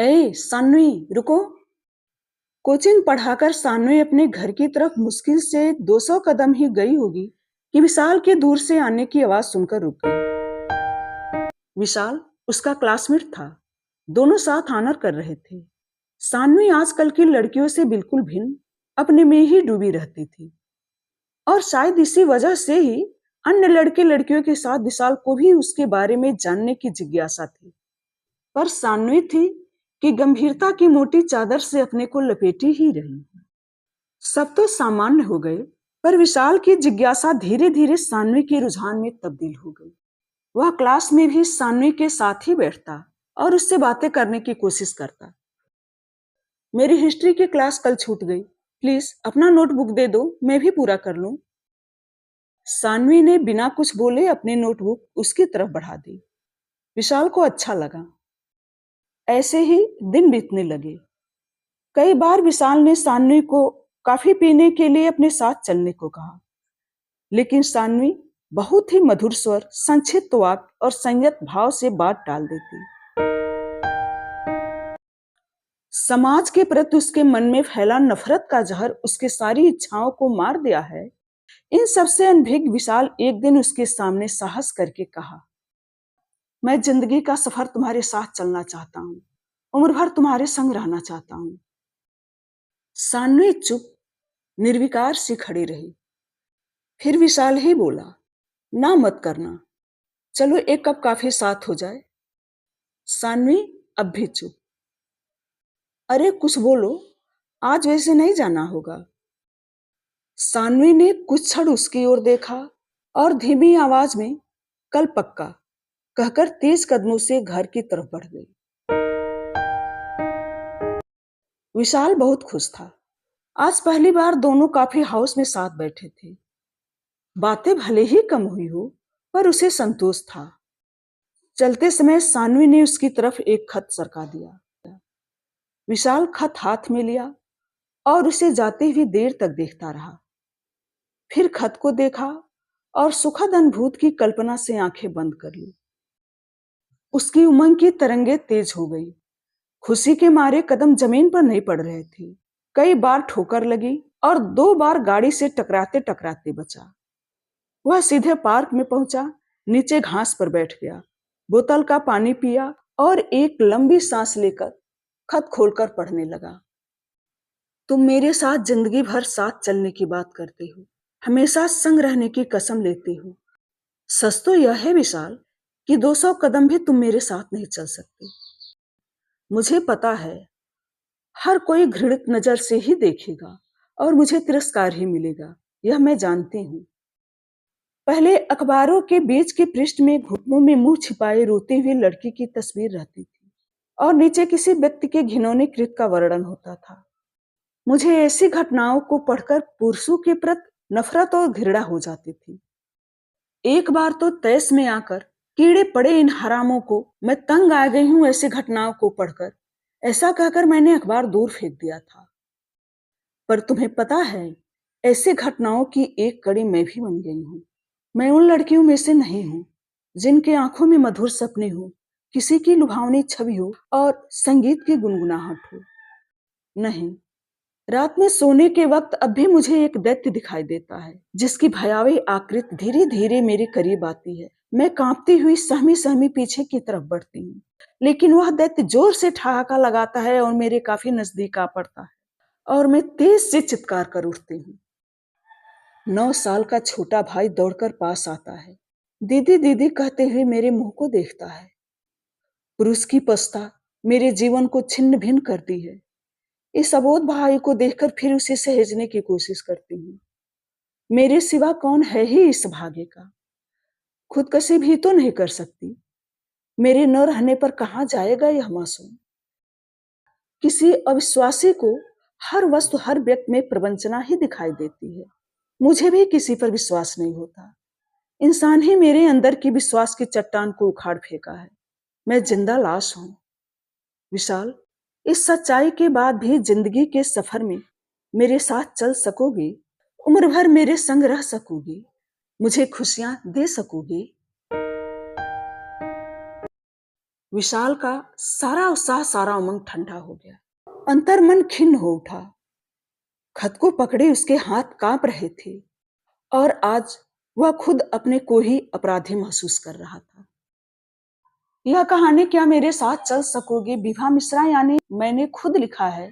ए सान्वी, रुको। कोचिंग पढ़ाकर सान्वी अपने घर की तरफ मुश्किल से 200 कदम ही गई होगी कि विशाल के दूर से आने की आवाज सुनकर रुक गई। विशाल उसका क्लासमेट था। दोनों साथ ऑनर कर रहे थे। सान्वी आजकल की लड़कियों से बिल्कुल भिन्न अपने में ही डूबी रहती थी, और शायद इसी वजह से ही अन्य लड़के लड़कियों के साथ विशाल को भी उसके बारे में जानने की जिज्ञासा थी। पर सान्वी थी कि गंभीरता की मोटी चादर से अपने को लपेटी ही रही। सब तो सामान्य हो गए, पर विशाल की जिज्ञासा धीरे धीरे सान्वी के रुझान में तब्दील हो गई। वह क्लास में भी सान्वी के साथ ही बैठता और उससे बातें करने की कोशिश करता। मेरी हिस्ट्री की क्लास कल छूट गई, प्लीज अपना नोटबुक दे दो, मैं भी पूरा कर लूं। सान्वी ने बिना कुछ बोले अपनी नोटबुक उसकी तरफ बढ़ा दी। विशाल को अच्छा लगा। ऐसे ही दिन बीतने लगे। कई बार विशाल ने सान्वी को कॉफी पीने के लिए अपने साथ चलने को कहा, लेकिन सान्वी बहुत ही मधुर स्वर, संक्षिप्त वाक्य और संयत भाव से बात टाल देती। समाज के प्रति उसके मन में फैला नफरत का जहर उसके सारी इच्छाओं को मार दिया है। इन सबसे अनभिज्ञ विशाल एक दिन उसके सामने साहस करके कहा, मैं जिंदगी का सफर तुम्हारे साथ चलना चाहता हूं, उम्र भर तुम्हारे संग रहना चाहता हूं। सान्वी चुप निर्विकार सी खड़ी रही। फिर विशाल ही बोला, ना मत करना, चलो एक कप कॉफी साथ हो जाए। सान्वी अब भी चुप। अरे कुछ बोलो, आज वैसे नहीं जाना होगा। सान्वी ने कुछ क्षण उसकी ओर देखा और धीमी आवाज में कल पक्का कहकर तेज कदमों से घर की तरफ बढ़ गई। विशाल बहुत खुश था। आज पहली बार दोनों कॉफी हाउस में साथ बैठे थे। बातें भले ही कम हुई हो, पर उसे संतोष था। चलते समय सान्वी ने उसकी तरफ एक खत सरका दिया। विशाल खत हाथ में लिया और उसे जाते हुए देर तक देखता रहा। फिर खत को देखा और सुखद अनुभूति की कल्पना से आंखें बंद कर ली। उसकी उमंग की तरंगे तेज हो गई। खुशी के मारे कदम जमीन पर नहीं पड़ रहे थे। कई बार ठोकर लगी और 2 बार गाड़ी से टकराते टकराते बचा। वह सीधे पार्क में पहुंचा, नीचे घास पर बैठ गया, बोतल का पानी पिया और एक लंबी सांस लेकर खत खोलकर पढ़ने लगा। तुम मेरे साथ जिंदगी भर साथ चलने की बात करते हो, हमेशा संग रहने की कसम लेते हो। सच तो यह है विशाल कि 200 कदम भी तुम मेरे साथ नहीं चल सकते। मुझे पता है हर कोई घृणित नजर से ही देखेगा और मुझे तिरस्कार ही मिलेगा, यह मैं जानती हूं। पहले अखबारों के बीच के पृष्ठ में घुटनों में मुंह छिपाए रोती हुई लड़की की तस्वीर रहती थी और नीचे किसी व्यक्ति के घिनौने कृत्य का वर्णन होता था। मुझे ऐसी घटनाओं को पढ़कर पुरुषों के प्रति नफरत और घृणा हो जाती थी। एक बार तो तैस में आकर कीड़े पड़े इन हरामों को, मैं तंग आ गई हूं ऐसी घटनाओं को पढ़कर, ऐसा कहकर मैंने अखबार दूर फेंक दिया था। पर तुम्हें पता है, ऐसी घटनाओं की एक कड़ी मैं भी बन गई हूं। मैं उन लड़कियों में से नहीं हूं जिनके आंखों में मधुर सपने हो, किसी की लुभावनी छवि हो और संगीत की गुनगुनाहट हो। नहीं, रात में सोने के वक्त अब भी मुझे एक दैत्य दिखाई देता है, जिसकी भयावह आकृति धीरे धीरे मेरे करीब आती है। मैं कांपती हुई सहमी सहमी पीछे की तरफ बढ़ती हूँ, लेकिन वह दैत्य जोर से ठहाका लगाता है और मेरे काफी नजदीक आ पड़ता है और मैं तेज से चित्कार कर उठती हूँ। 9 साल का छोटा भाई दौड़कर पास आता है, दीदी दीदी कहते हुए मेरे मुंह को देखता है। पुरुष की पस्ता मेरे जीवन को छिन्न भिन्न करती है। इस अबोध भाई को देखकर फिर उसे सहेजने की कोशिश करती हूँ। मेरे सिवा कौन है ही इस भाग्य का। खुदकशी भी तो नहीं कर सकती। मेरे न रहने पर कहां जाएगा यह मासूम। किसी अविश्वासी को हर वस्तु हर व्यक्ति में प्रवंचना ही दिखाई देती है। मुझे भी किसी पर विश्वास नहीं होता। इंसान ही मेरे अंदर की विश्वास की चट्टान को उखाड़ फेंका है। मैं जिंदा लाश हूं। विशाल, इस सच्चाई के बाद भी जिंदगी के सफर में मेरे साथ चल सकोगी? उम्र भर मेरे संग रह सकोगी? मुझे खुशियां दे सकोगी? विशाल का सारा उत्साह, सारा उमंग ठंडा हो गया। अंतर्मन खिन्न हो उठा। खत को पकड़े उसके हाथ कांप रहे थे और आज वह खुद अपने को ही अपराधी महसूस कर रहा था। यह कहानी क्या मेरे साथ चल सकोगे विभा मिश्रा यानी मैंने खुद लिखा है।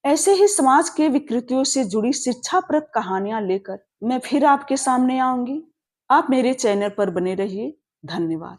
ऐसे ही समाज के विकृतियों से जुड़ी शिक्षाप्रद कहानियां लेकर मैं फिर आपके सामने आऊंगी। आप मेरे चैनल पर बने रहिए। धन्यवाद।